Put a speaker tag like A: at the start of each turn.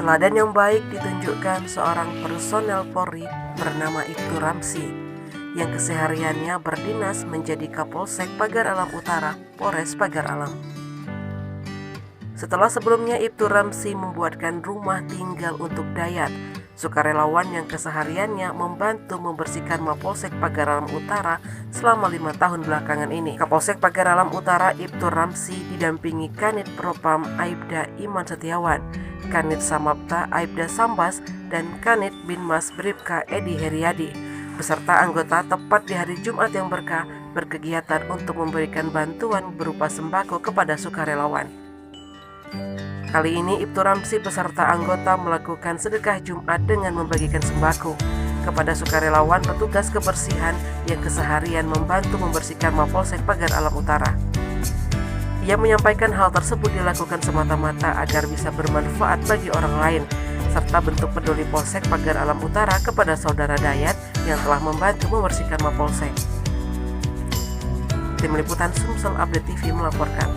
A: Teladan yang baik ditunjukkan seorang personel Polri bernama Ibtu Ramsi yang kesehariannya berdinas menjadi Kapolsek Pagar Alam Utara, Polres Pagar Alam. Setelah sebelumnya Ibtu Ramsi membuatkan rumah tinggal untuk Dayat, sukarelawan yang kesehariannya membantu membersihkan Mapolsek Pagar Alam Utara selama 5 tahun belakangan ini. Kapolsek Pagar Alam Utara Ibtu Ramsi didampingi Kanit Propam Aibda Iman Setiawan, Kanit Samapta Aibda Sambas, dan Kanit Binmas Bribka Edi Heriadi beserta anggota tepat di hari Jumat yang berkah berkegiatan untuk memberikan bantuan berupa sembako kepada sukarelawan. Kali ini Ibtu Ramsi beserta anggota melakukan sedekah Jumat dengan membagikan sembako kepada sukarelawan petugas kebersihan yang keseharian membantu membersihkan Mapolsek Pagar Alam Utara. Ia menyampaikan hal tersebut dilakukan semata-mata agar bisa bermanfaat bagi orang lain, serta bentuk peduli Polsek Pagar Alam Utara kepada saudara Dayat yang telah membantu membersihkan Mapolsek. Tim Liputan Sumsel Update TV melaporkan.